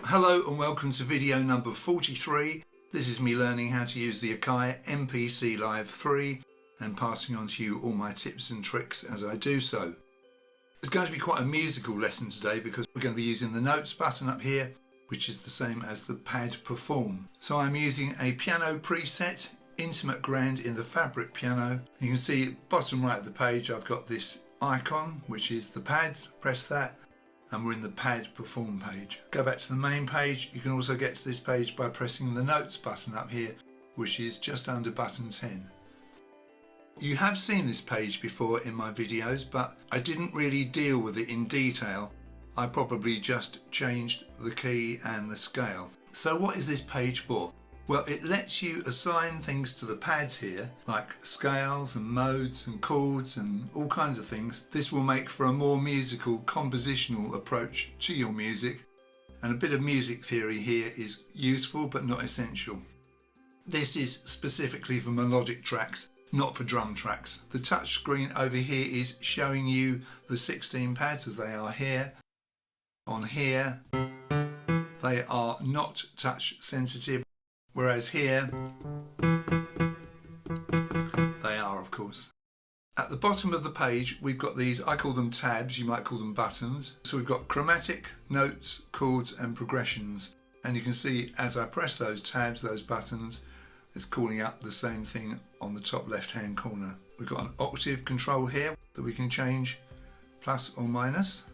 Hello and welcome to video number 43. This is me learning how to use the AKAI MPC Live 3 and passing on to you all my tips and tricks as I do so. It's going to be quite a musical lesson today because we're going to be using the notes button up here, which is the same as the pad perform. So I'm using a piano preset, intimate grand in the fabric piano. You can see bottom right of the page I've got this icon which is the pads. Press that and we're in the pad perform page. Go back to the main page. You can also get to this page by pressing the notes button up here, which is just under button 10. You have seen this page before in my videos, but I didn't really deal with it in detail. I probably just changed the key and the scale. So what is this page for? Well, it lets you assign things to the pads here, like scales and modes and chords and all kinds of things. This will make for a more musical, compositional approach to your music, and a bit of music theory here is useful but not essential. This is specifically for melodic tracks, not for drum tracks. The touch screen over here is showing you the 16 pads as they are here. On here, they are not touch sensitive. Whereas here, they are, of course. At the bottom of the page, we've got these, I call them tabs, you might call them buttons. So we've got chromatic, notes, chords and progressions. And you can see as I press those tabs, those buttons, it's calling up the same thing on the top left-hand corner. We've got an octave control here that we can change plus or minus.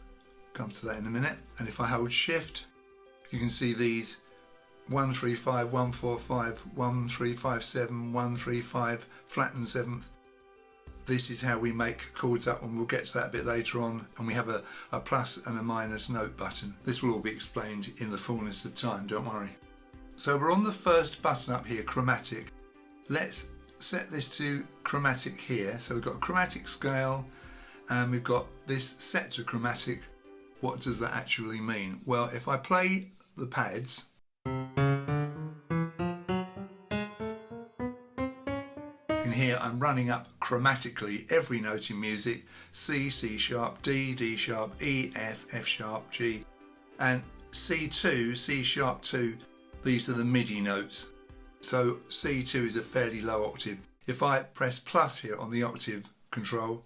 Come to that in a minute. And if I hold shift, you can see these 135, 145, 1357, 135, flattened seventh. This is how we make chords up, and we'll get to that a bit later on. And we have a plus and a minus note button. This will all be explained in the fullness of time, don't worry. So we're on the first button up here, chromatic. Let's set this to chromatic here. So we've got a chromatic scale and we've got this set to chromatic. What does that actually mean? Well, if I play the pads, here I'm running up chromatically every note in music: C, C sharp, D, D sharp, E, F, F sharp, G, and C2, C sharp 2, these are the MIDI notes. So C2 is a fairly low octave. If I press plus here on the octave control,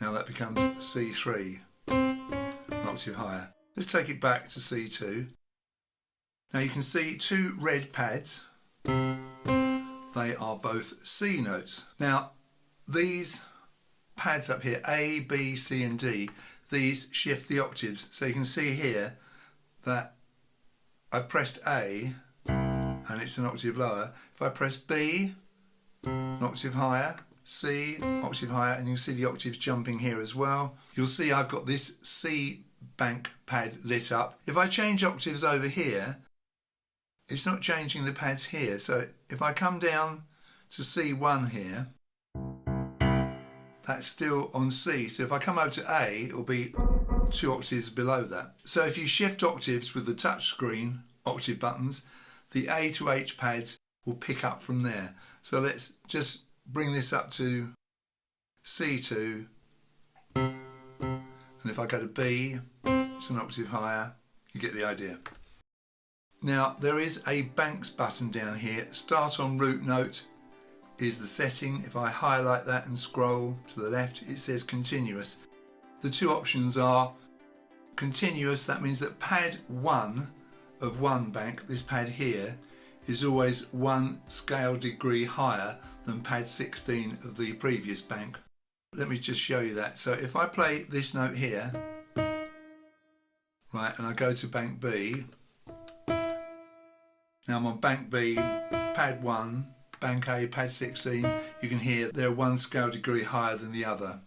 now that becomes C3, an octave higher. Let's take it back to C2. Now you can see two red pads. They are both C notes. Now, these pads up here, A, B, C and D, these shift the octaves. So you can see here that I pressed A and it's an octave lower. If I press B, an octave higher, C, octave higher, and you can see the octaves jumping here as well. You'll see I've got this C bank pad lit up. If I change octaves over here, it's not changing the pads here. So if I come down to C1 here, that's still on C. So if I come over to A, it'll be 2 octaves below that. So if you shift octaves with the touch screen octave buttons, the A to H pads will pick up from there. So let's just bring this up to C2. And if I go to B, it's an octave higher. You get the idea. Now there is a banks button down here. Start on root note is the setting. If I highlight that and scroll to the left, it says continuous. The two options are continuous, that means that pad 1 of one bank, this pad here, is always 1 scale degree higher than pad 16 of the previous bank. Let me just show you that. So if I play this note here, right, and I go to bank B, now I'm on bank B, pad 1, bank A, pad 16. You can hear they're 1 scale degree higher than the other.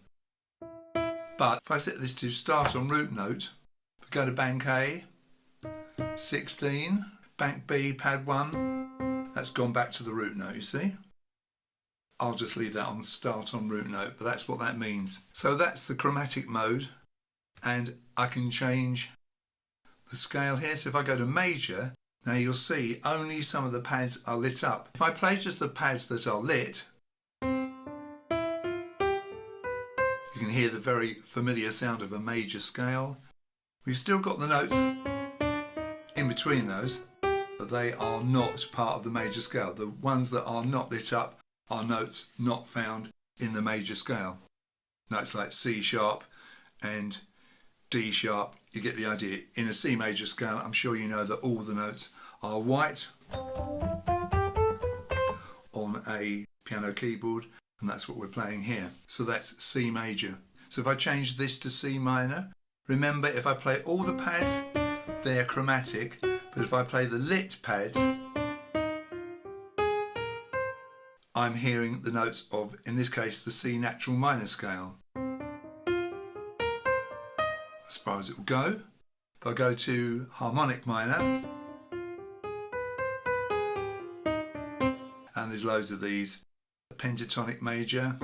But if I set this to start on root note, if I go to bank A, 16, bank B, pad 1, that's gone back to the root note, you see. I'll just leave that on start on root note, but that's what that means. So that's the chromatic mode, and I can change the scale here. So if I go to major, now you'll see only some of the pads are lit up. If I play just the pads that are lit, you can hear the very familiar sound of a major scale. We've still got the notes in between those, but they are not part of the major scale. The ones that are not lit up are notes not found in the major scale. Notes like C sharp and D sharp, you get the idea. In a C major scale, I'm sure you know that all the notes are white on a piano keyboard, and that's what we're playing here. So that's C major. So if I change this to C minor, remember if I play all the pads, they're chromatic, but if I play the lit pads, I'm hearing the notes of, in this case, the C natural minor scale. As far as it will go. If I go to harmonic minor, and there's loads of these, pentatonic major,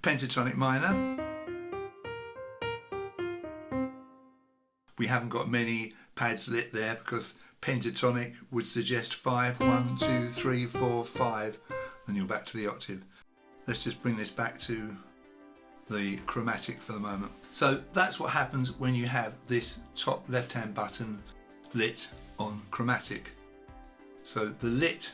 pentatonic minor. We haven't got many pads lit there because pentatonic would suggest 5, 1, 2, 3, 4, 5, then you're back to the octave. Let's just bring this back to the chromatic for the moment. So that's what happens when you have this top left hand button lit on chromatic. So the lit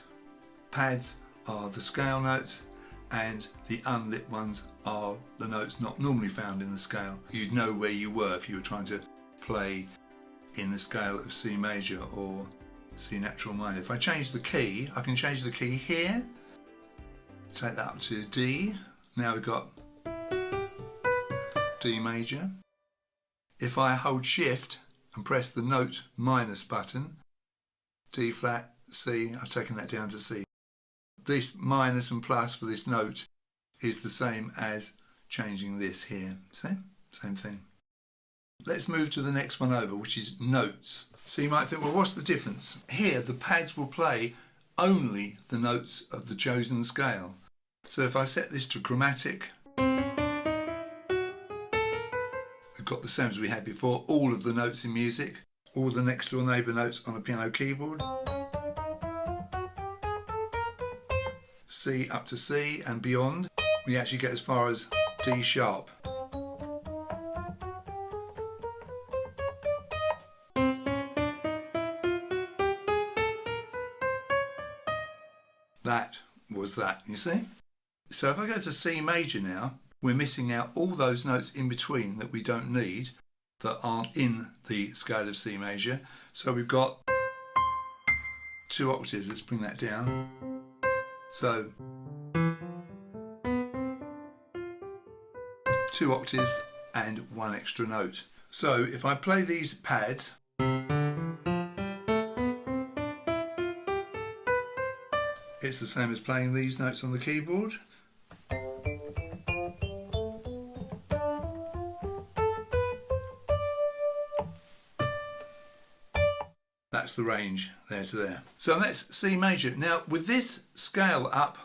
pads are the scale notes and the unlit ones are the notes not normally found in the scale. You'd know where you were if you were trying to play in the scale of C major or C natural minor. If I change the key, I can change the key here, take that up to D. Now we've got D major. If I hold shift and press the note minus button, D flat, C, I've taken that down to C. This minus and plus for this note is the same as changing this here. See? Same thing. Let's move to the next one over, which is notes. So you might think, well, what's the difference? Here, the pads will play only the notes of the chosen scale. So if I set this to chromatic, we've got the same as we had before, all of the notes in music, all the next door neighbour notes on a piano keyboard. C up to C and beyond. We actually get as far as D sharp. That was that, you see? So if I go to C major now, we're missing out all those notes in between that we don't need, that aren't in the scale of C major. So we've got 2 octaves, let's bring that down. So 2 octaves and 1 extra note. So if I play these pads, it's the same as playing these notes on the keyboard. That's the range there to there. So that's C major. Now with this scale up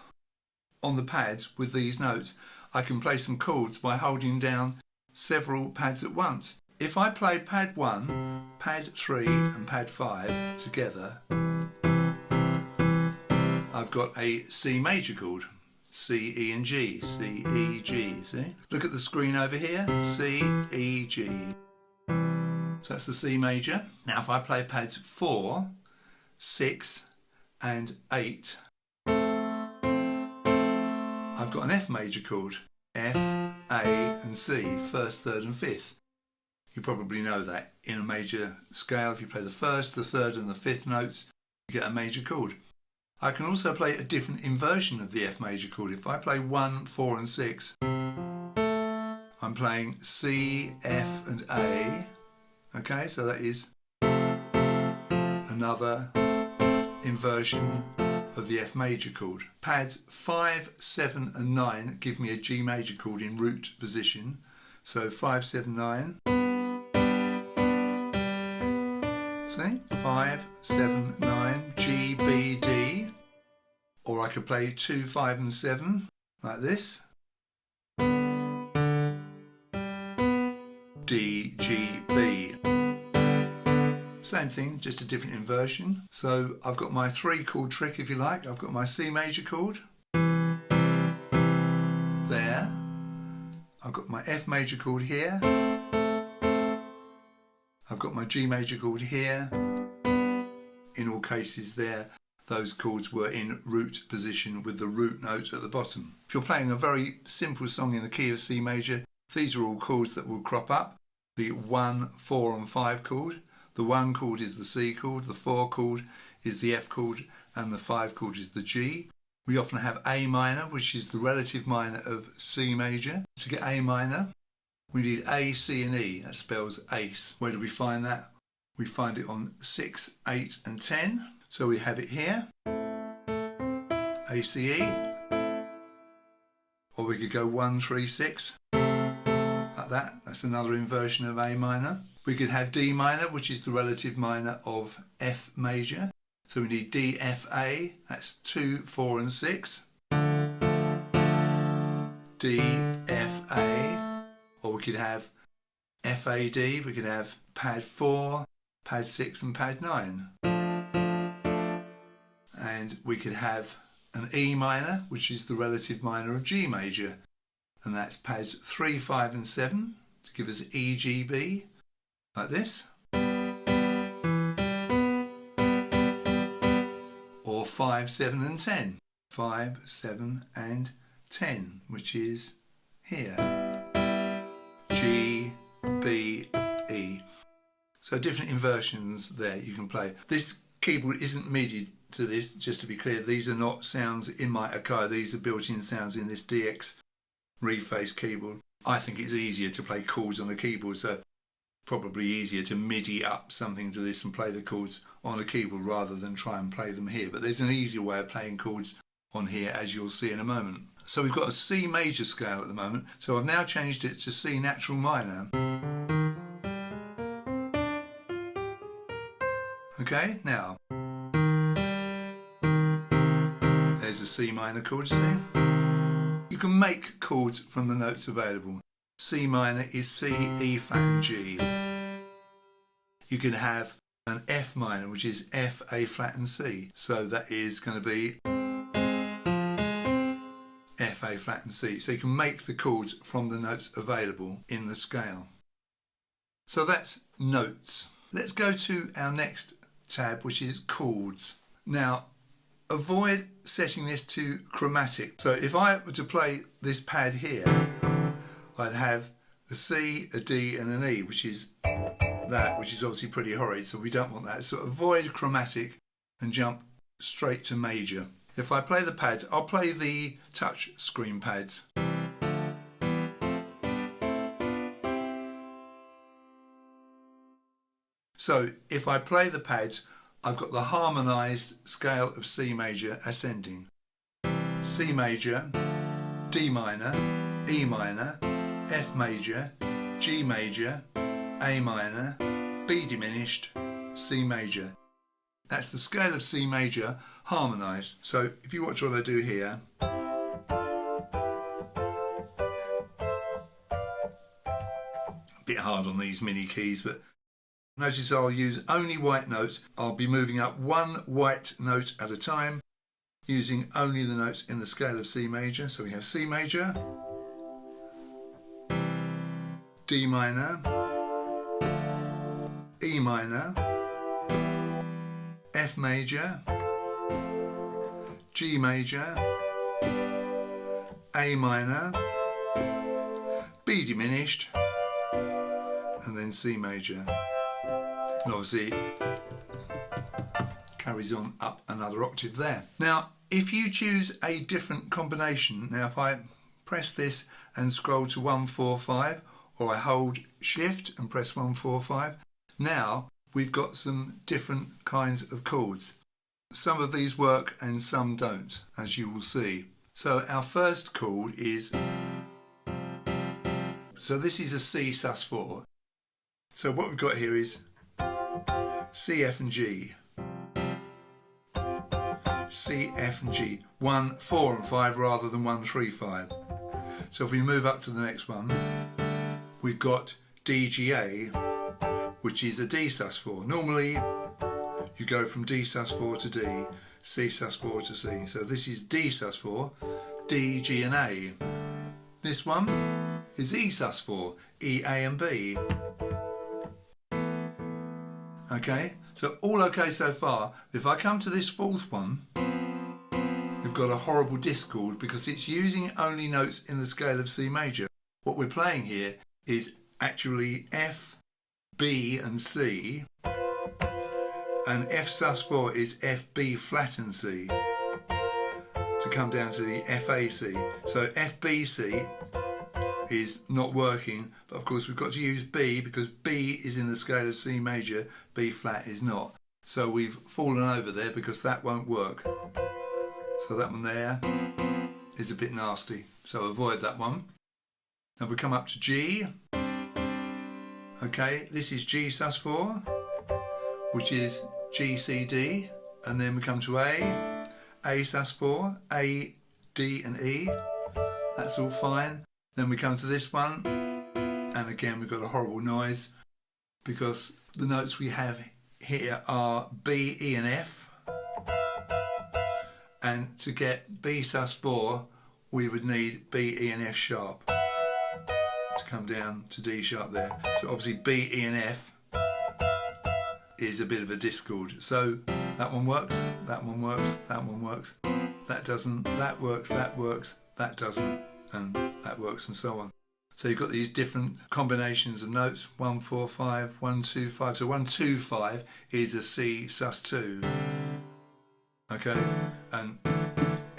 on the pads with these notes, I can play some chords by holding down several pads at once. If I play pad 1, pad 3 and pad 5 together, I've got a C major chord. C, E and G, C, E, G, see? Look at the screen over here, C, E, G. So that's the C major. Now if I play pads 4, 6 and 8, I've got an F major chord. F, A and C, first, third and fifth. You probably know that in a major scale, if you play the first, the third and the fifth notes, you get a major chord. I can also play a different inversion of the F major chord. If I play 1, 4 and 6, I'm playing C, F and A. Okay, so that is another inversion of the F major chord. Pads 5, 7 and 9 give me a G major chord in root position. So 5, 7, 9. See? 5, 7, 9, G, B, D. Or I could play 2, 5 and 7 like this. D, G, B. Same thing, just a different inversion. So I've got my 3 chord trick if you like. I've got my C major chord. There. I've got my F major chord here. I've got my G major chord here. In all cases there, those chords were in root position with the root note at the bottom. If you're playing a very simple song in the key of C major, these are all chords that will crop up. The 1, 4 and 5 chord. The 1 chord is the C chord, the 4 chord is the F chord, and the 5 chord is the G. We often have A minor, which is the relative minor of C major. To get A minor, we need A, C and E. That spells ace. Where do we find that? We find it on 6, 8 and 10. So we have it here, ACE, or we could go 1, 3, 6, like that. That's another inversion of A minor. We could have D minor, which is the relative minor of F major. So we need D, F, A, that's 2, 4 and 6. D, F, A, or we could have F, A, D, we could have pad 4, pad 6 and pad 9. And we could have an E minor, which is the relative minor of G major, and that's pads 3, 5 and 7 to give us E, G, B, like this. Or 5, 7 and 10. 5, 7 and 10, which is here. G, B, E. So different inversions there you can play. This keyboard isn't MIDI to this, just to be clear. These are not sounds in my AKAI, these are built-in sounds in this DX reface keyboard. I think it's easier to play chords on a keyboard, so probably easier to MIDI up something to this and play the chords on a keyboard rather than try and play them here. But there's an easier way of playing chords on here, as you'll see in a moment. So we've got a C major scale at the moment, so I've now changed it to C natural minor. Okay, now there's a C minor chord, see? You can make chords from the notes available. C minor is C, E flat and G. You can have an F minor, which is F, A flat and C. So that is going to be F, A flat and C. So you can make the chords from the notes available in the scale. So that's notes. Let's go to our next tab, which is chords. Now, avoid setting this to chromatic. So if I were to play this pad here, I'd have a C, a D and an E, which is that, which is obviously pretty horrid, so we don't want that. So avoid chromatic and jump straight to major. If I play the pads, I'll play the touch screen pads. So if I play the pads, I've got the harmonised scale of C major ascending. C major, D minor, E minor, F major, G major, A minor, B diminished, C major. That's the scale of C major harmonised. So if you watch what I do here, a bit hard on these mini keys, but notice I'll use only white notes. I'll be moving up one white note at a time, using only the notes in the scale of C major. So we have C major, D minor, E minor, F major, G major, A minor, B diminished, and then C major. And obviously carries on up another octave there. Now, if you choose a different combination, now if I press this and scroll to 1, 4, 5, or I hold shift and press 1, 4, 5, now we've got some different kinds of chords. Some of these work and some don't, as you will see. So our first chord is, so this is a C sus4. So what we've got here is C, F and G. C, F and G. 1, 4 and 5 rather than 1, 3, 5. So if we move up to the next one, we've got D, G, A, which is a D sus4. Normally you go from D sus4 to D, C sus4 to C. So this is D sus4, D, G and A. This one is E sus4, E, A and B. Okay, so all okay so far. If I come to this fourth one, we've got a horrible discord because it's using only notes in the scale of C major. What we're playing here is actually F, B and C, and F sus4 is F, B flat and C to come down to the FAC. So FBC is not working, but of course we've got to use B because B is in the scale of C major, B flat is not. So we've fallen over there because that won't work. So that one there is a bit nasty, so avoid that one. Now we come up to G. Okay, this is G sus4, which is G, C, D, and then we come to A sus4, A, D and E. That's all fine. Then we come to this one, and again we've got a horrible noise because the notes we have here are B, E and F, and to get B sus4 we would need B, E and F sharp to come down to D sharp there. So obviously B, E and F is a bit of a discord. So that one works, that one works, that one works, that doesn't, that works, that works, that doesn't, and that works, and so on. So you've got these different combinations of notes, 1, 4, 5, 1, 2, 5. So 1, 2, 5 is a C sus2. Okay, and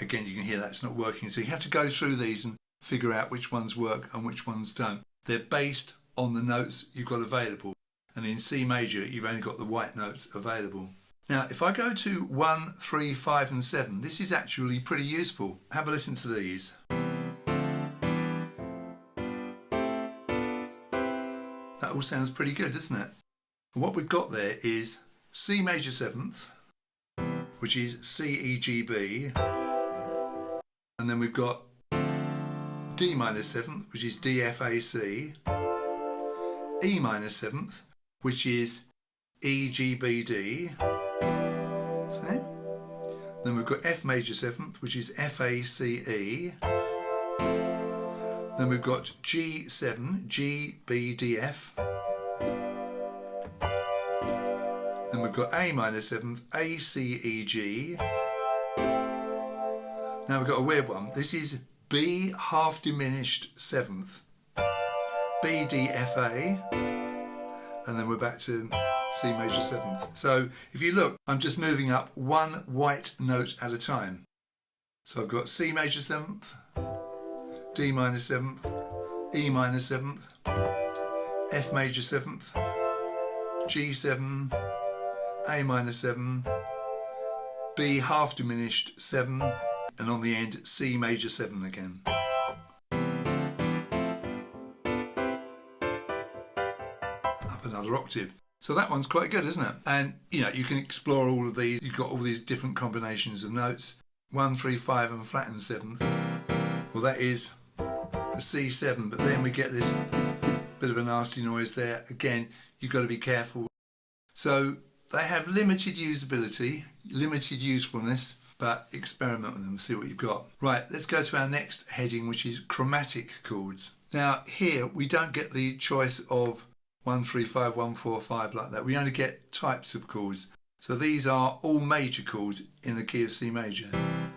again you can hear that's not working. So you have to go through these and figure out which ones work and which ones don't. They're based on the notes you've got available. And in C major you've only got the white notes available. Now if I go to 1, 3, 5 and 7, this is actually pretty useful. Have a listen to these. That all sounds pretty good, doesn't it? And what we've got there is C major 7th, which is C, E, G, B, and then we've got D minor 7th, which is D, F, A, C, E minor 7th, which is E, G, B, D, see? Then we've got F major 7th, which is F, A, C, E. Then we've got G7, G, B, D, F. Then we've got A minor 7th, A, C, E, G. Now we've got a weird one. This is B half diminished 7th, B, D, F, A. And then we're back to C major 7th. So if you look, I'm just moving up one white note at a time. So I've got C major 7th, D minor 7th, E minor 7th, F major 7th, G7, A minor 7, B half diminished 7, and on the end C major 7 again. Up another octave. So that one's quite good, isn't it? And you know, you can explore all of these. You've got all these different combinations of notes. 1, 3, 5 and flattened 7th. Well, that is a C7, but then we get this bit of a nasty noise there. Again, you've got to be careful. So they have limited usability, limited usefulness, but experiment with them, see what you've got. Right, let's go to our next heading, which is chromatic chords. Now here we don't get the choice of 1, 3, 5, 1, 4, 5 like that. We only get types of chords. So these are all major chords in the key of C major.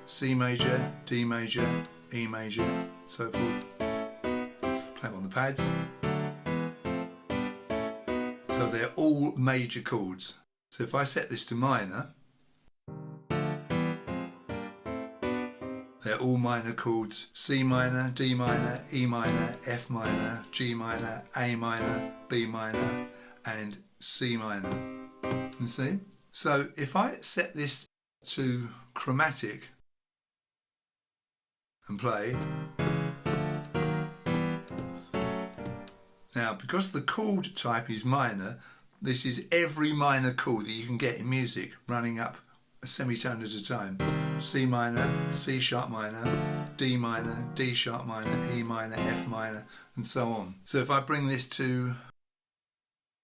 C major, D major, E major, so forth. Play them on the pads. So they're all major chords. So if I set this to minor, they're all minor chords. C minor, D minor, E minor, F minor, G minor, A minor, B minor and C minor. You see? So if I set this to chromatic and play, now because the chord type is minor, this is every minor chord that you can get in music running up a semitone at a time. C minor, C sharp minor, D minor, D sharp minor, E minor, F minor and so on. So if I bring this to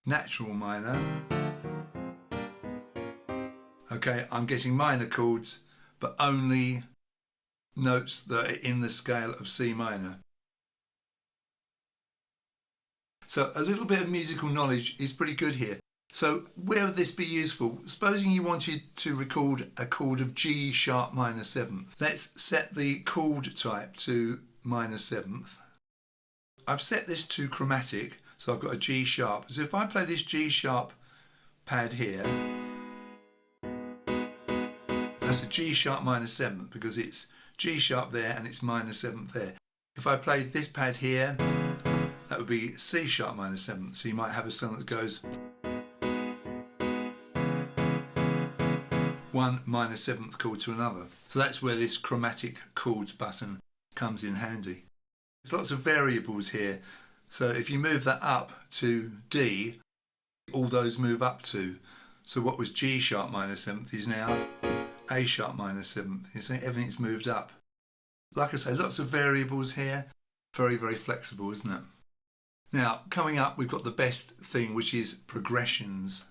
natural minor, okay, I'm getting minor chords but only notes that are in the scale of C minor. So a little bit of musical knowledge is pretty good here. So where would this be useful? Supposing you wanted to record a chord of G sharp minor 7th. Let's set the chord type to minor 7th. I've set this to chromatic, so I've got a G sharp. So if I play this G sharp pad here, that's a G sharp minor 7th because it's G sharp there and it's minor 7th there. If I played this pad here, that would be C sharp minor 7th. So you might have a song that goes one minor 7th chord to another. So that's where this chromatic chords button comes in handy. There's lots of variables here. So if you move that up to D, all those move up to. So what was G sharp minor 7th is now A sharp minor 7th. You see, everything's moved up. Like I say, lots of variables here. Very, very flexible, isn't it? Now, coming up, we've got the best thing, which is progressions.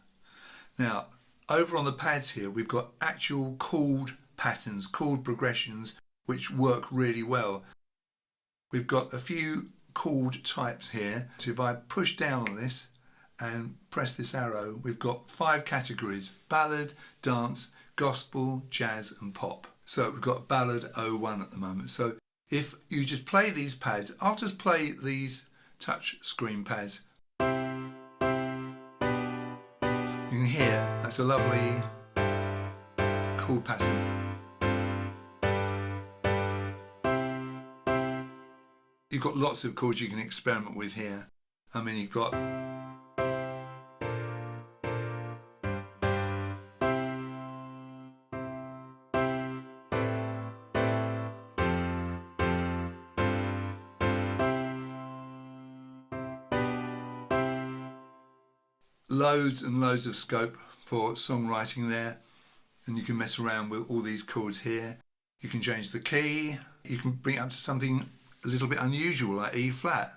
Now, over on the pads here, we've got actual chord patterns, chord progressions, which work really well. We've got a few chord types here. So if I push down on this and press this arrow, we've got 5 categories: ballad, dance, gospel, jazz and pop. So we've got ballad 01 at the moment. So if you just play these pads, I'll just play these touch screen pads. You can hear that's a lovely chord pattern. You've got lots of chords you can experiment with here. I mean, you've got loads and loads of scope for songwriting there, and you can mess around with all these chords here. You can change the key, you can bring it up to something a little bit unusual like E flat.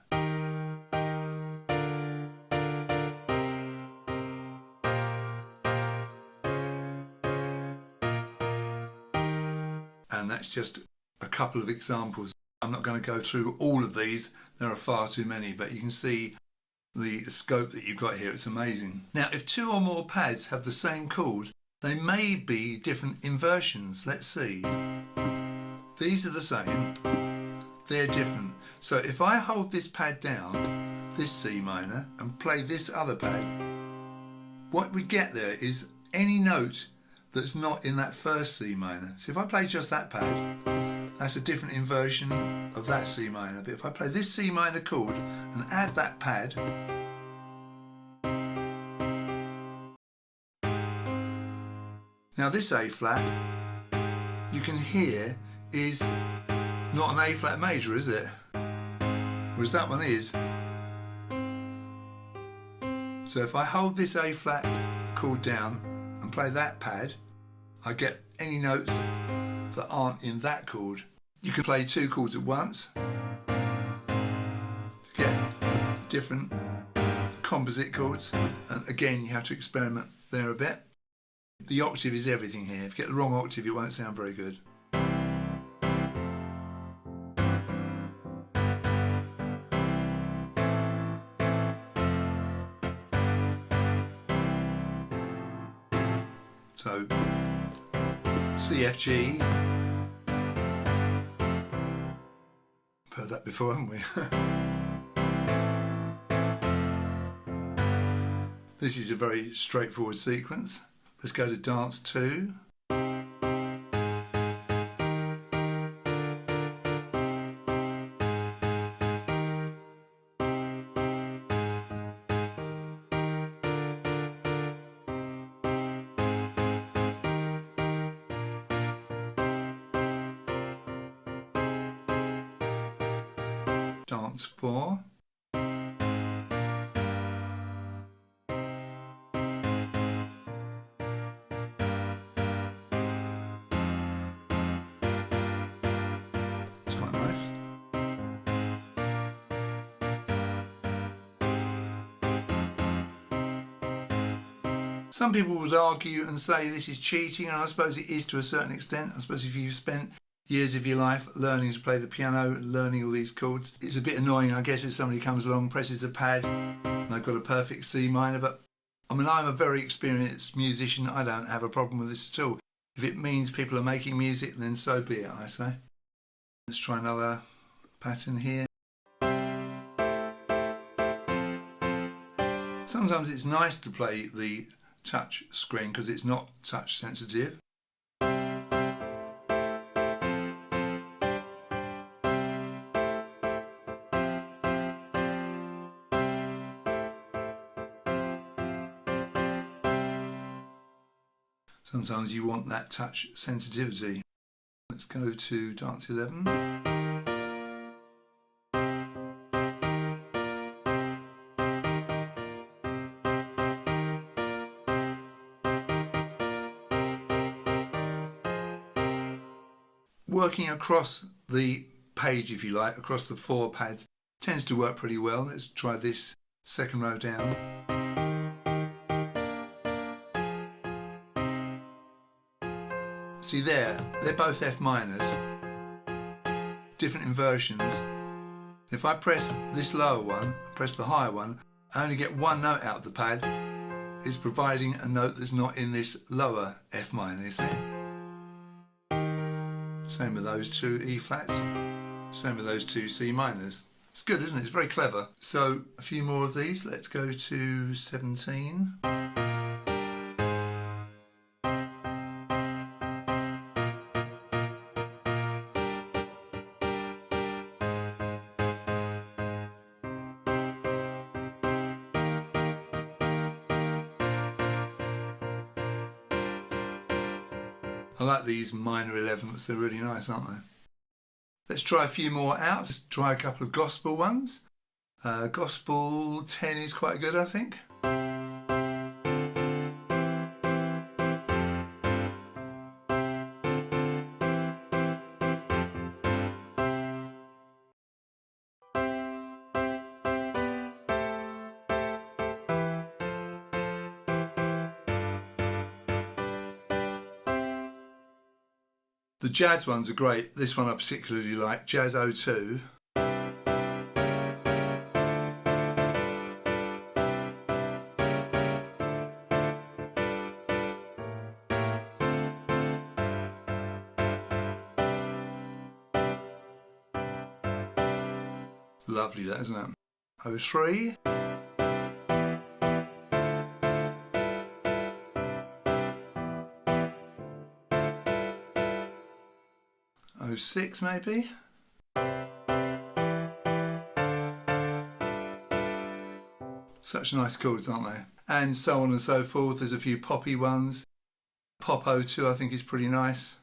And that's just a couple of examples. I'm not going to go through all of these, there are far too many, but you can see the scope that you've got here. It's amazing. Now, if 2 or more pads have the same chord, they may be different inversions. Let's see. These are the same, they're different. So if I hold this pad down, this C minor, and play this other pad, what we get there is any note that's not in that first C minor. So if I play just that pad, that's a different inversion of that C minor. But if I play this C minor chord and add that pad, now this A flat, you can hear is not an A flat major, is it? Whereas that one is. So if I hold this A flat chord down and play that pad, I get any notes that aren't in that chord. You can play 2 chords at once to get different composite chords, and again you have to experiment there a bit. The octave is everything here. If you get the wrong octave, it won't sound very good. So C, F, G. Heard that before, haven't we? This is a very straightforward sequence. Let's go to dance 2. Dance 4. It's quite nice. Some people would argue and say this is cheating, and I suppose it is to a certain extent. I suppose if you've spent years of your life learning to play the piano, learning all these chords, it's a bit annoying, I guess, if somebody comes along, presses a pad, and they've got a perfect C minor, but I mean, I'm a very experienced musician. I don't have a problem with this at all. If it means people are making music, then so be it, I say. Let's try another pattern here. Sometimes it's nice to play the touch screen because it's not touch sensitive. Sometimes you want that touch sensitivity. Let's go to Dance 11. Working across the page, if you like, across the 4 pads, tends to work pretty well. Let's try this second row down. See there, they're both F minors, different inversions. If I press this lower one, press the higher one, I only get one note out of the pad. It's providing a note that's not in this lower F minor, you see? Same with those 2 E flats, same with those 2 C minors. It's good, isn't it? It's very clever. So a few more of these. Let's go to 17. I like these minor 11ths, they're really nice, aren't they? Let's try a few more out. Let's try a couple of gospel ones. Gospel 10 is quite good, I think. The jazz ones are great. This one I particularly like, Jazz 02. Lovely that, isn't it? 03. 06 maybe. Such nice chords, aren't they? And so on and so forth. There's a few poppy ones. Pop 02 I think is pretty nice.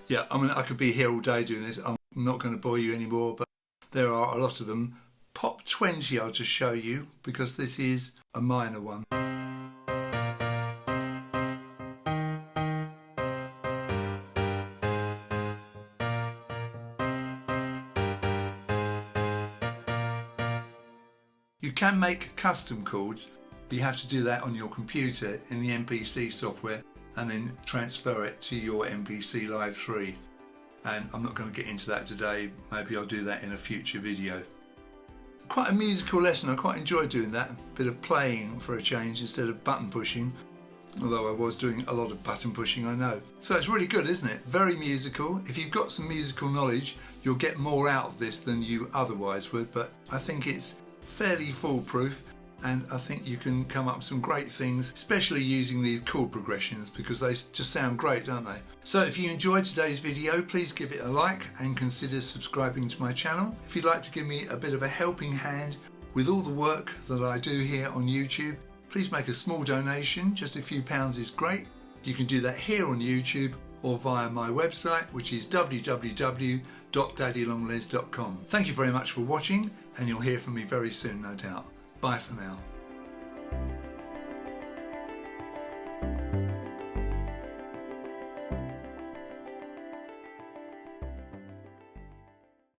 Yeah, I mean, I could be here all day doing this. I'm not going to bore you anymore, but there are a lot of them. Pop 20 I'll just show you because this is a minor one. You can make custom chords, but you have to do that on your computer in the MPC software and then transfer it to your MPC Live 3. And I'm not going to get into that today, maybe I'll do that in a future video. Quite a musical lesson, I quite enjoyed doing that, a bit of playing for a change instead of button pushing, although I was doing a lot of button pushing, I know. So it's really good, isn't it? Very musical. If you've got some musical knowledge, you'll get more out of this than you otherwise would, but I think it's fairly foolproof and I think you can come up with some great things, especially using these chord progressions because they just sound great, don't they? So if you enjoyed today's video, please give it a like and consider subscribing to my channel. If you'd like to give me a bit of a helping hand with all the work that I do here on YouTube, please make a small donation. Just a few pounds is great. You can do that here on YouTube or via my website, which is www.daddylongles.com. Thank you very much for watching and you'll hear from me very soon, no doubt. Bye for now.